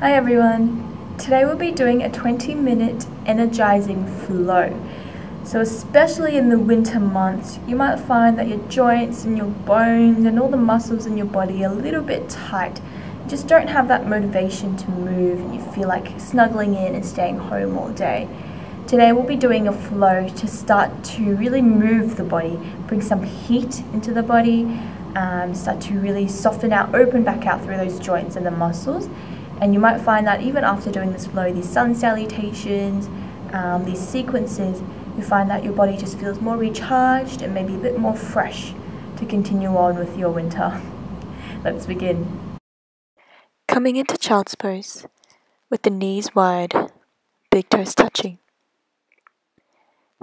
Hi everyone! Today we'll be doing a 20-minute energizing flow. So especially in the winter months, you might find that your joints and your bones and all the muscles in your body are a little bit tight. You just don't have that motivation to move and you feel like snuggling in and staying home all day. Today we'll be doing a flow to start to really move the body, bring some heat into the body, start to really soften out, open back out through those joints and the muscles. And you might find that even after doing this flow, these sun salutations, these sequences, you find that your body just feels more recharged and maybe a bit more fresh to continue on with your winter. Let's begin. Coming into child's pose, with the knees wide, big toes touching.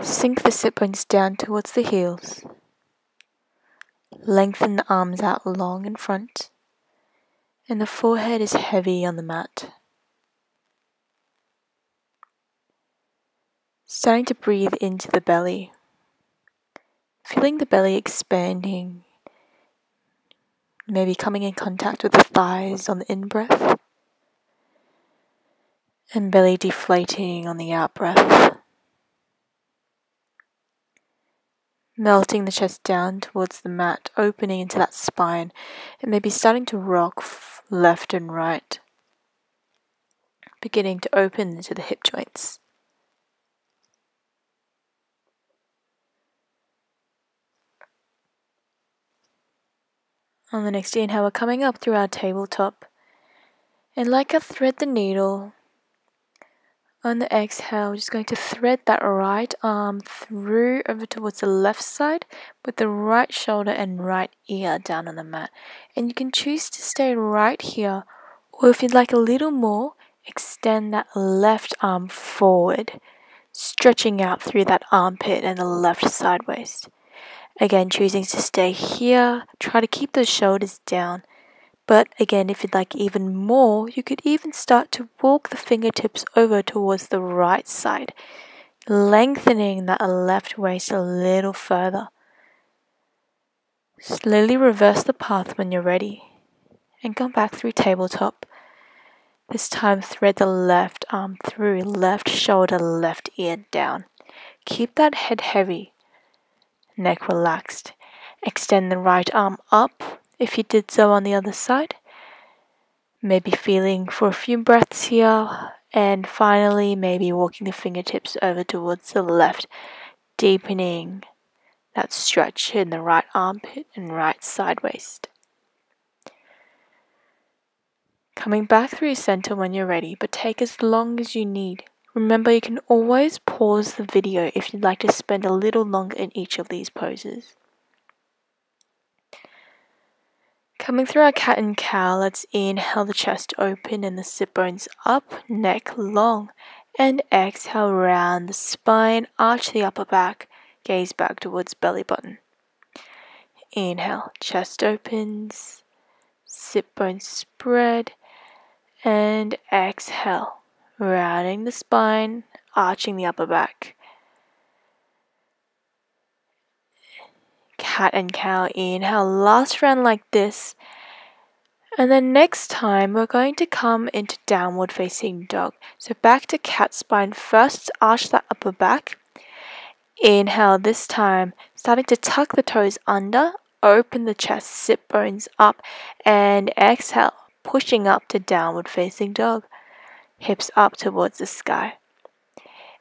Sink the sit bones down towards the heels. Lengthen the arms out long in front, and the forehead is heavy on the mat. Starting to breathe into the belly, feeling the belly expanding, maybe coming in contact with the thighs on the in-breath, and belly deflating on the out-breath. Melting the chest down towards the mat, opening into that spine, and maybe starting to rock left and right, beginning to open into the hip joints. On the next inhale, we're coming up through our tabletop, and like I thread the needle, on the exhale, we're just going to thread that right arm through over towards the left side with the right shoulder and right ear down on the mat. And you can choose to stay right here, or if you'd like a little more, extend that left arm forward, stretching out through that armpit and the left side waist. Again, choosing to stay here, try to keep those shoulders down. But again, if you'd like even more, you could even start to walk the fingertips over towards the right side, lengthening that left waist a little further. Slowly reverse the path when you're ready, and come back through tabletop. This time thread the left arm through, left shoulder, left ear down. Keep that head heavy, neck relaxed. Extend the right arm up if you did so on the other side. Maybe feeling for a few breaths here, and finally maybe walking the fingertips over towards the left, deepening that stretch in the right armpit and right side waist. Coming back through center when you're ready, but take as long as you need. Remember, you can always pause the video if you'd like to spend a little longer in each of these poses. Coming through our cat and cow, let's inhale the chest open and the sit bones up, neck long, and exhale round the spine, arch the upper back, gaze back towards belly button. Inhale, chest opens, sit bones spread, and exhale, rounding the spine, arching the upper back. Cat and cow, inhale, last round like this. And then next time, we're going to come into downward facing dog. So back to cat spine first, arch that upper back. Inhale this time, starting to tuck the toes under, open the chest, sit bones up, and exhale, pushing up to downward facing dog. Hips up towards the sky.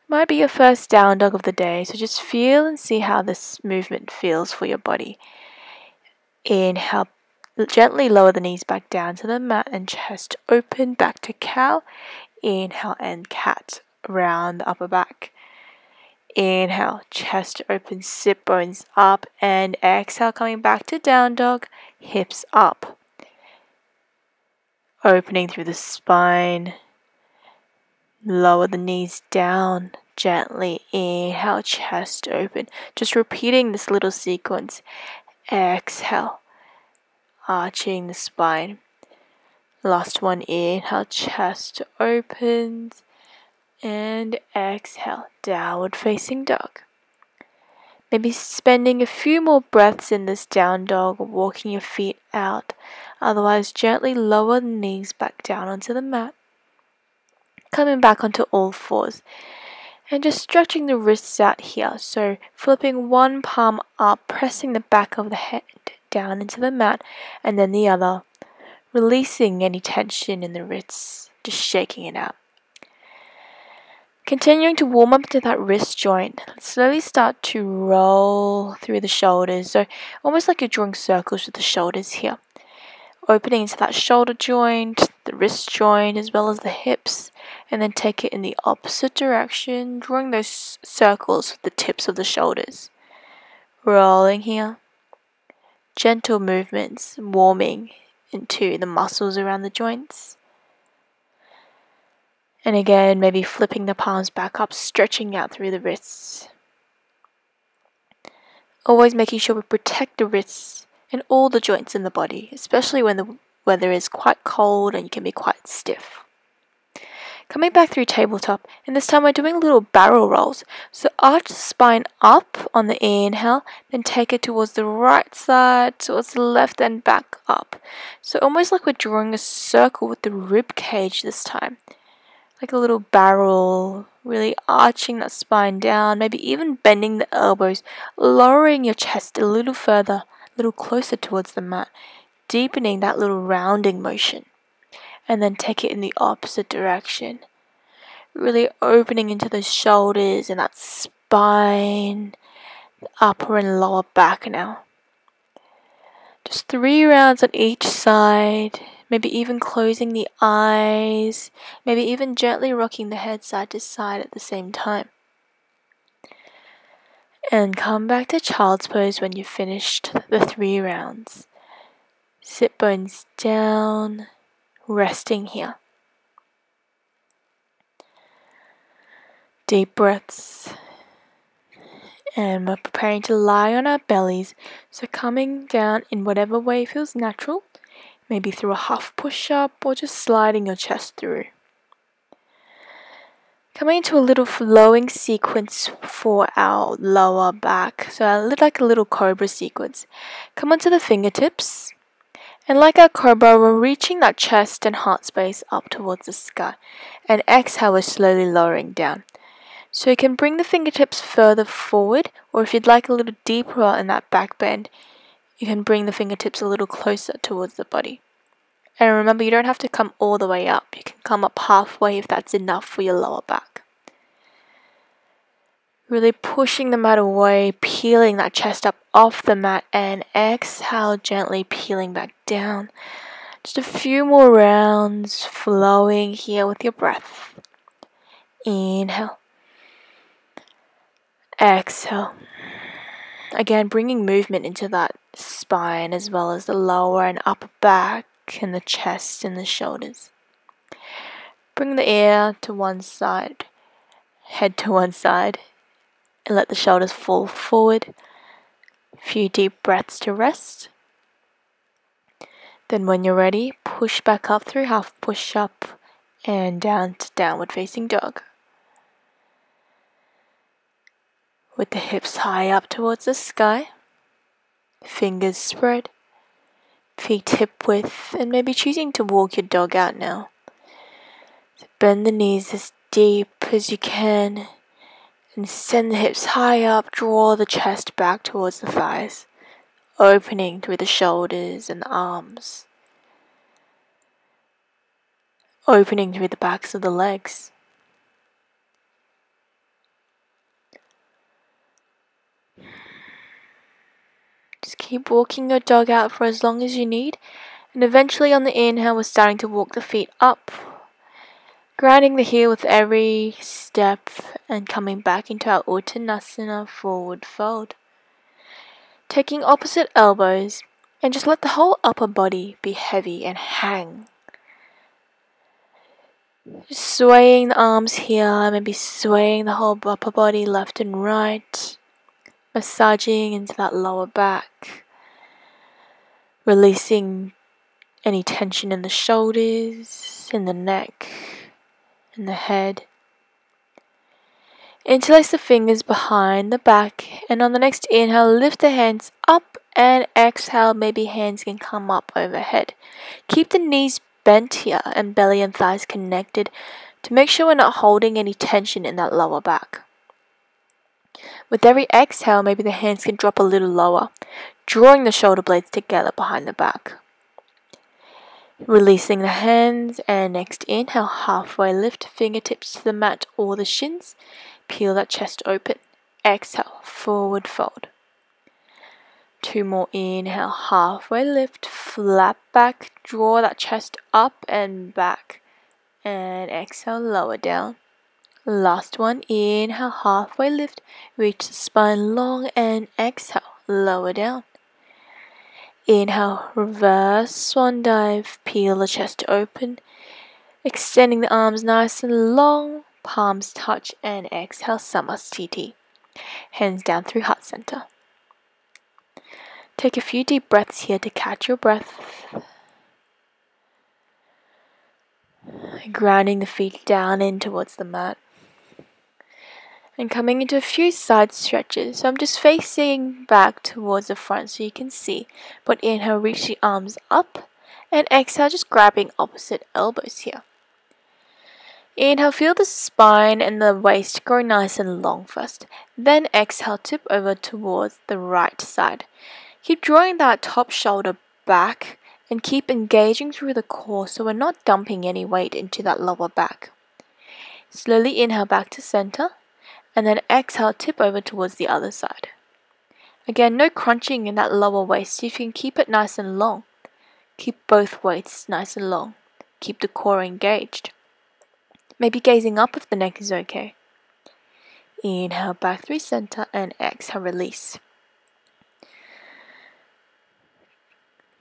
Might be your first down dog of the day, so just feel and see how this movement feels for your body. Inhale, gently lower the knees back down to the mat and chest open, back to cow. Inhale and cat, round the upper back. Inhale, chest open, sit bones up, and exhale, coming back to down dog, hips up. Opening through the spine. Lower the knees down, gently inhale, chest open. Just repeating this little sequence. Exhale, arching the spine. Last one, inhale, chest opens. And exhale, downward facing dog. Maybe spending a few more breaths in this down dog, walking your feet out. Otherwise, gently lower the knees back down onto the mat. Coming back onto all fours. And just stretching the wrists out here. So flipping one palm up, pressing the back of the head down into the mat, and then the other. Releasing any tension in the wrists, just shaking it out. Continuing to warm up to that wrist joint, slowly start to roll through the shoulders, so almost like you're drawing circles with the shoulders here. Opening into that shoulder joint, the wrist joint, as well as the hips, and then take it in the opposite direction, drawing those circles with the tips of the shoulders. Rolling here. Gentle movements, warming into the muscles around the joints. And again, maybe flipping the palms back up, stretching out through the wrists. Always making sure we protect the wrists and all the joints in the body, especially when the weather is quite cold and you can be quite stiff. Coming back through tabletop, and this time we're doing little barrel rolls. So arch the spine up on the inhale, then take it towards the right side, towards the left, and back up. So almost like we're drawing a circle with the rib cage this time. Like a little barrel, really arching that spine down, maybe even bending the elbows, lowering your chest a little further, a little closer towards the mat, deepening that little rounding motion. And then take it in the opposite direction. Really opening into those shoulders and that spine, the upper and lower back now. Just 3 rounds on each side. Maybe even closing the eyes, maybe even gently rocking the head side to side at the same time. And come back to child's pose when you've finished the 3 rounds. Sit bones down, resting here. Deep breaths. And we're preparing to lie on our bellies, so coming down in whatever way feels natural. Maybe through a half push-up or just sliding your chest through. Coming into a little flowing sequence for our lower back. So I look like a little cobra sequence. Come onto the fingertips. And like our cobra, we're reaching that chest and heart space up towards the sky. And exhale, we're slowly lowering down. So you can bring the fingertips further forward, or if you'd like a little deeper in that back bend, you can bring the fingertips a little closer towards the body. And remember, you don't have to come all the way up. You can come up halfway if that's enough for your lower back. Really pushing the mat away, peeling that chest up off the mat, and exhale, gently peeling back down. Just a few more rounds, flowing here with your breath. Inhale. Exhale. Again, bringing movement into that spine as well as the lower and upper back and the chest and the shoulders. Bring the ear to one side, head to one side, and let the shoulders fall forward. A few deep breaths to rest. Then when you're ready, push back up through half push-up and down to downward facing dog. With the hips high up towards the sky, fingers spread, feet hip width, and maybe choosing to walk your dog out now. So bend the knees as deep as you can, and send the hips high up, draw the chest back towards the thighs, opening through the shoulders and the arms, opening through the backs of the legs. Just keep walking your dog out for as long as you need, and eventually on the inhale we're starting to walk the feet up, grounding the heel with every step and coming back into our Uttanasana forward fold. Taking opposite elbows and just let the whole upper body be heavy and hang. Just swaying the arms here, maybe swaying the whole upper body left and right. Massaging into that lower back, releasing any tension in the shoulders, in the neck, in the head. Interlace the fingers behind the back, and on the next inhale, lift the hands up, and exhale, maybe hands can come up overhead. Keep the knees bent here and belly and thighs connected to make sure we're not holding any tension in that lower back. With every exhale, maybe the hands can drop a little lower, drawing the shoulder blades together behind the back. Releasing the hands, and next inhale, halfway lift, fingertips to the mat or the shins. Peel that chest open. Exhale, forward fold. 2 more, inhale, halfway lift, flat back, draw that chest up and back. And exhale, lower down. Last one, inhale, halfway lift, reach the spine long and exhale, lower down. Inhale, reverse swan dive, peel the chest open, extending the arms nice and long, palms touch, and exhale, Namaste. Hands down through heart center. Take a few deep breaths here to catch your breath. Grounding the feet down in towards the mat. And coming into a few side stretches. So I'm just facing back towards the front so you can see. But inhale, reach the arms up. And exhale, just grabbing opposite elbows here. Inhale, feel the spine and the waist grow nice and long first. Then exhale, tip over towards the right side. Keep drawing that top shoulder back and keep engaging through the core so we're not dumping any weight into that lower back. Slowly inhale back to center. And then exhale, tip over towards the other side. Again, no crunching in that lower waist. See if you can keep it nice and long. Keep both weights nice and long. Keep the core engaged. Maybe gazing up if the neck is okay. Inhale back through center and exhale, release.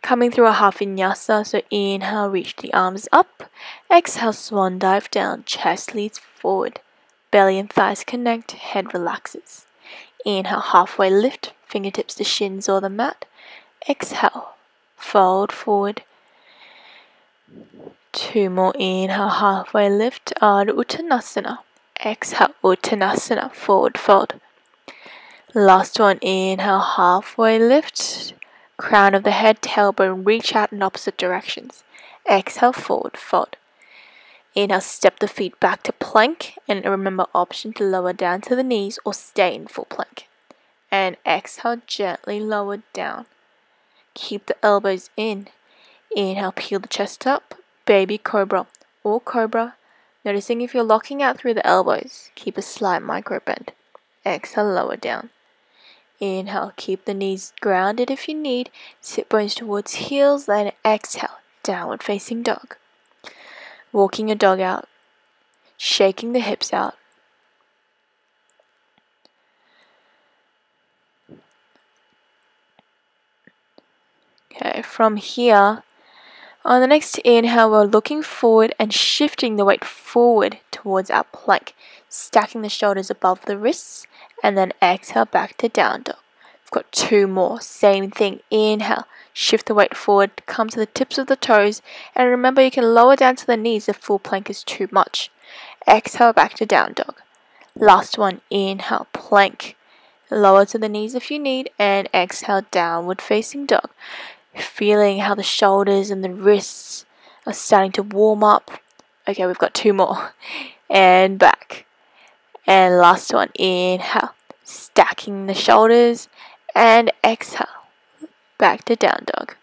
Coming through a half vinyasa, so inhale, reach the arms up. Exhale, swan dive down, chest leads forward. Belly and thighs connect, head relaxes. Inhale, halfway lift, fingertips to shins or the mat. Exhale, fold forward. 2 more, inhale, halfway lift, Ardha Uttanasana. Exhale, Uttanasana, forward fold. Last one, inhale, halfway lift, crown of the head, tailbone, reach out in opposite directions. Exhale, forward fold. Inhale, step the feet back to plank, and remember option to lower down to the knees or stay in full plank. And exhale, gently lower down. Keep the elbows in. Inhale, peel the chest up, baby cobra or cobra. Noticing if you're locking out through the elbows, keep a slight micro bend. Exhale, lower down. Inhale, keep the knees grounded if you need. Sit bones towards heels, then exhale, downward facing dog. Walking your dog out, shaking the hips out. Okay, from here, on the next inhale, we're looking forward and shifting the weight forward towards our plank, stacking the shoulders above the wrists, and then exhale back to down dog. We've got 2 more, same thing, inhale. Shift the weight forward, come to the tips of the toes, and remember you can lower down to the knees if full plank is too much. Exhale back to down dog. Last one, inhale, plank. Lower to the knees if you need, and exhale, downward facing dog. Feeling how the shoulders and the wrists are starting to warm up. Okay, we've got 2 more. And back. And last one, inhale. Stacking the shoulders, and exhale. Back to down dog.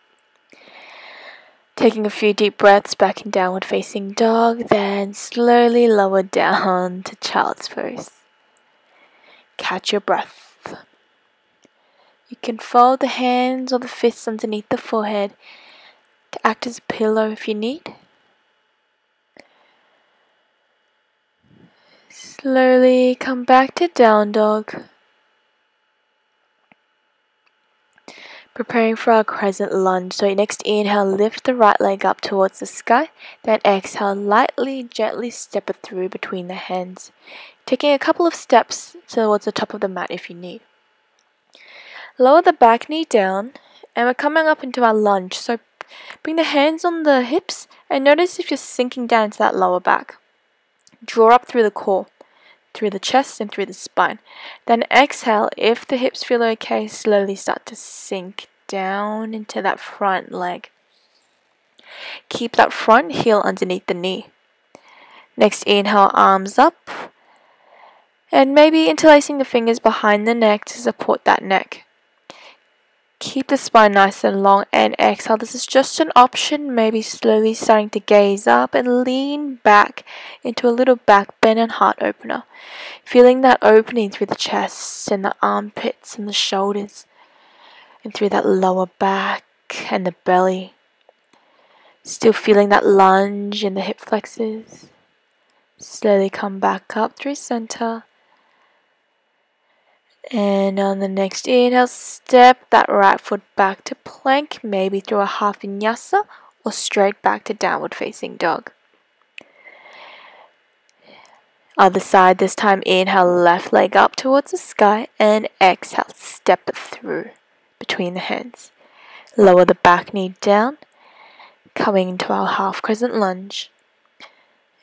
Taking a few deep breaths back in downward facing dog, then slowly lower down to child's pose. Catch your breath. You can fold the hands or the fists underneath the forehead to act as a pillow if you need. Slowly come back to down dog. Preparing for our crescent lunge. So next inhale, lift the right leg up towards the sky. Then exhale, lightly, gently step it through between the hands. Taking a couple of steps towards the top of the mat if you need. Lower the back knee down, and we're coming up into our lunge. So bring the hands on the hips, and notice if you're sinking down into that lower back. Draw up through the core, through the chest and through the spine. Then exhale, if the hips feel okay, slowly start to sink down into that front leg. Keep that front heel underneath the knee. Next, inhale, arms up. And maybe interlacing the fingers behind the neck to support that neck. Keep the spine nice and long, and exhale. This is just an option, maybe slowly starting to gaze up and lean back into a little back bend and heart opener. Feeling that opening through the chest and the armpits and the shoulders, and through that lower back and the belly. Still feeling that lunge in the hip flexors. Slowly come back up through center. And on the next inhale, step that right foot back to plank, maybe through a half vinyasa or straight back to downward facing dog. Other side, this time inhale, left leg up towards the sky, and exhale, step it through between the hands. Lower the back knee down, coming into our half crescent lunge.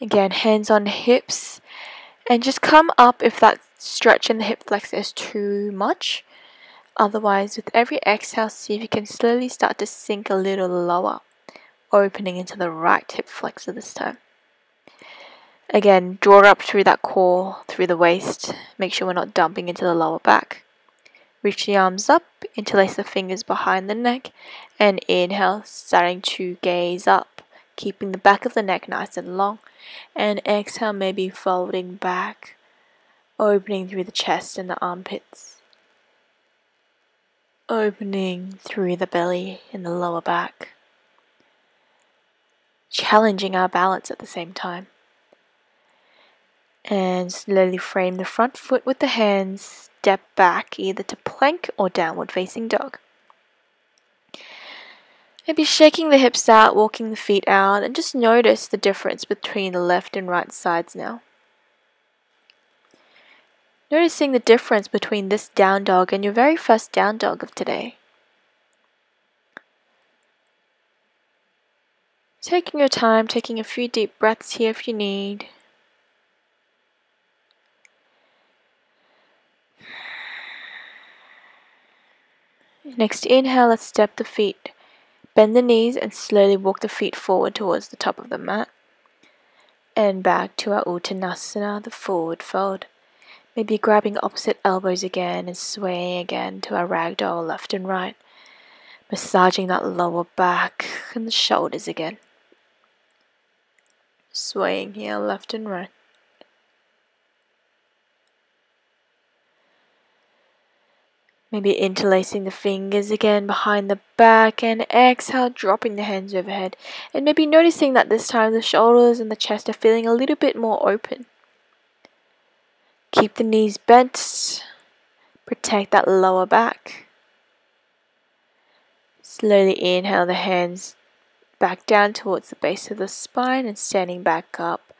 Again, hands on hips, and just come up if that stretch in the hip flexor is too much. Otherwise, with every exhale, see if you can slowly start to sink a little lower, opening into the right hip flexor this time. Again, draw up through that core, through the waist. Make sure we're not dumping into the lower back. Reach the arms up, interlace the fingers behind the neck, and inhale, starting to gaze up, keeping the back of the neck nice and long. And exhale, maybe folding back, opening through the chest and the armpits. Opening through the belly and the lower back. Challenging our balance at the same time. And slowly frame the front foot with the hands, step back either to plank or downward facing dog. Maybe shaking the hips out, walking the feet out, and just notice the difference between the left and right sides now. Noticing the difference between this down dog and your very first down dog of today. Taking your time, taking a few deep breaths here if you need. Next inhale, let's step the feet. Bend the knees and slowly walk the feet forward towards the top of the mat. And back to our Uttanasana, the forward fold. Maybe grabbing opposite elbows again and swaying again to our ragdoll left and right. Massaging that lower back and the shoulders again. Swaying here left and right. Maybe interlacing the fingers again behind the back, and exhale, dropping the hands overhead. And maybe noticing that this time the shoulders and the chest are feeling a little bit more open. Keep the knees bent. Protect that lower back. Slowly inhale the hands back down towards the base of the spine and standing back up.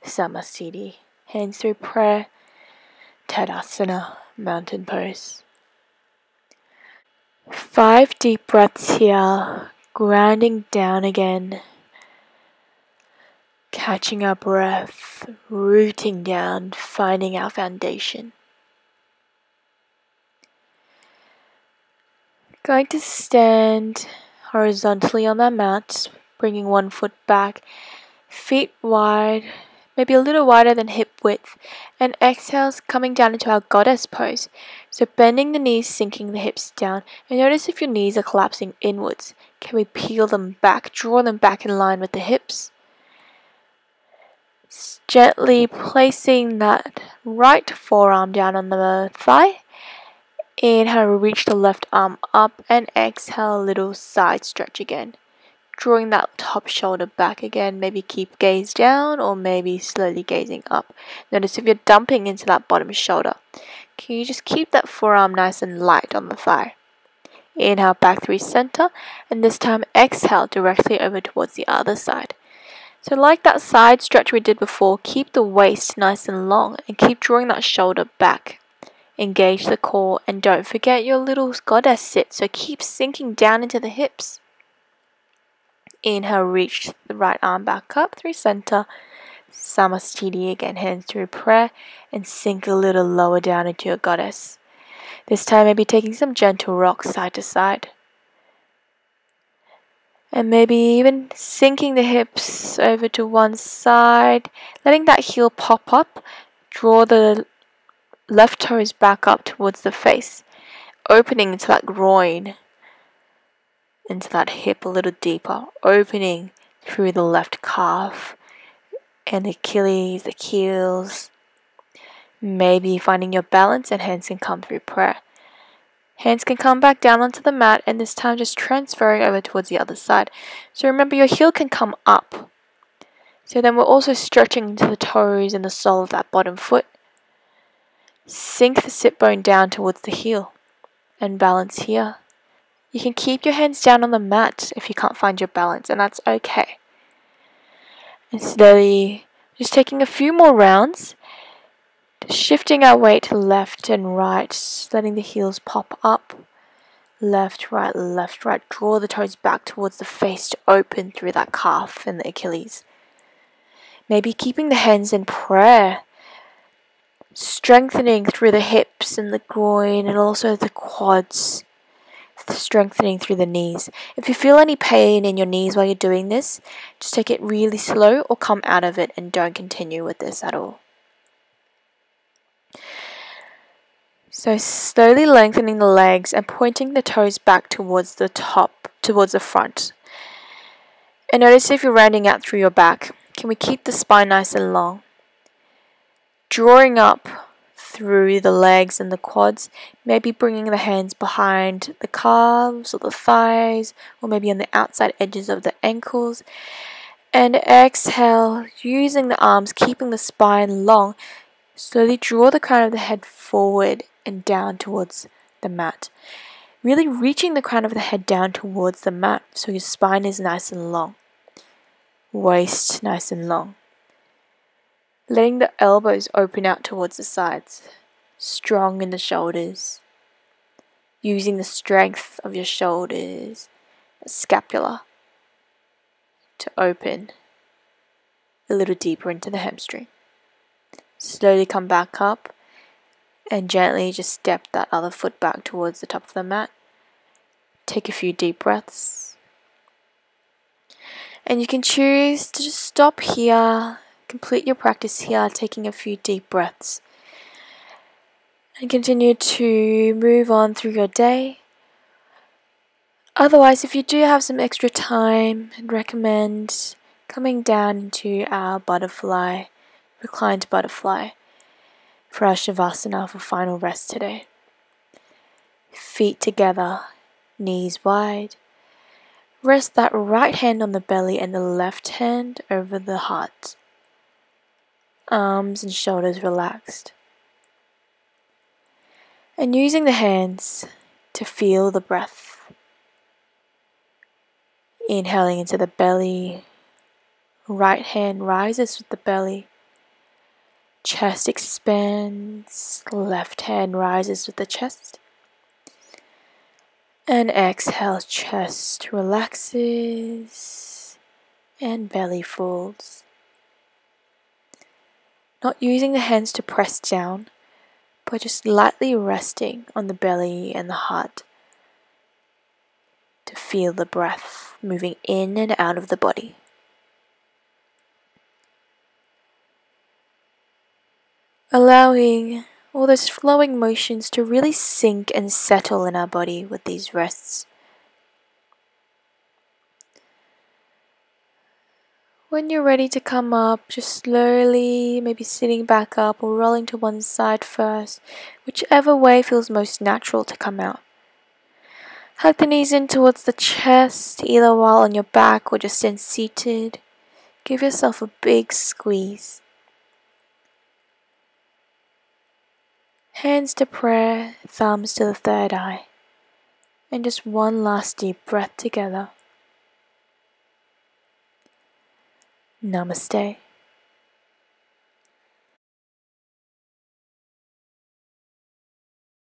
Namaste. Hands through prayer. Tadasana, mountain pose. 5 deep breaths here, grounding down again, catching our breath, rooting down, finding our foundation. Going to stand horizontally on that mat, bringing one foot back, feet wide, maybe a little wider than hip width, and exhales coming down into our goddess pose. So bending the knees, sinking the hips down, and notice if your knees are collapsing inwards. Can we peel them back, draw them back in line with the hips? Gently placing that right forearm down on the thigh. Inhale, reach the left arm up, and exhale, a little side stretch again. Drawing that top shoulder back again, maybe keep gaze down or maybe slowly gazing up. Notice if you're dumping into that bottom shoulder. Can you just keep that forearm nice and light on the thigh? Inhale back through center, and this time exhale directly over towards the other side. So like that side stretch we did before, keep the waist nice and long and keep drawing that shoulder back. Engage the core and don't forget your little goddess sit, so keep sinking down into the hips. Inhale, reach the right arm back up through center. Samastiti again, hands through prayer, and sink a little lower down into your goddess. This time maybe taking some gentle rocks side to side. And maybe even sinking the hips over to one side, letting that heel pop up. Draw the left toes back up towards the face, opening into that groin, into that hip a little deeper, opening through the left calf and the Achilles, the heels. Maybe finding your balance, and hands can come through prayer. Hands can come back down onto the mat, and this time just transferring over towards the other side. So remember, your heel can come up. So then we're also stretching into the toes and the sole of that bottom foot. Sink the sit bone down towards the heel and balance here. You can keep your hands down on the mat if you can't find your balance, and that's okay. And slowly, just taking a few more rounds, shifting our weight to left and right, letting the heels pop up. Left, right, left, right. Draw the toes back towards the face to open through that calf and the Achilles. Maybe keeping the hands in prayer, strengthening through the hips and the groin and also the quads, strengthening through the knees. If you feel any pain in your knees while you're doing this, just take it really slow or come out of it and don't continue with this at all. So slowly lengthening the legs and pointing the toes back towards the top, towards the front. And notice if you're rounding out through your back, can we keep the spine nice and long? Drawing up through the legs and the quads, maybe bringing the hands behind the calves or the thighs, or maybe on the outside edges of the ankles. And exhale, using the arms, keeping the spine long. Slowly draw the crown of the head forward and down towards the mat. Really reaching the crown of the head down towards the mat so your spine is nice and long. Waist nice and long. Letting the elbows open out towards the sides. Strong in the shoulders. Using the strength of your shoulders, scapula, to open a little deeper into the hamstring. Slowly come back up and gently just step that other foot back towards the top of the mat. Take a few deep breaths. And you can choose to just stop here, complete your practice here, taking a few deep breaths. And continue to move on through your day. Otherwise, if you do have some extra time, I'd recommend coming down into our butterfly, reclined butterfly, for our Shavasana for final rest today. Feet together, knees wide. Rest that right hand on the belly and the left hand over the heart. Arms and shoulders relaxed. And using the hands to feel the breath. Inhaling into the belly. Right hand rises with the belly. Chest expands. Left hand rises with the chest. And exhale, chest relaxes and belly folds. Not using the hands to press down, but just lightly resting on the belly and the heart to feel the breath moving in and out of the body. Allowing all those flowing motions to really sink and settle in our body with these rests. When you're ready to come up, just slowly, maybe sitting back up or rolling to one side first, whichever way feels most natural to come out. Hug the knees in towards the chest, either while on your back or just in seated. Give yourself a big squeeze. Hands to prayer, thumbs to the third eye. And just one last deep breath together. Namaste.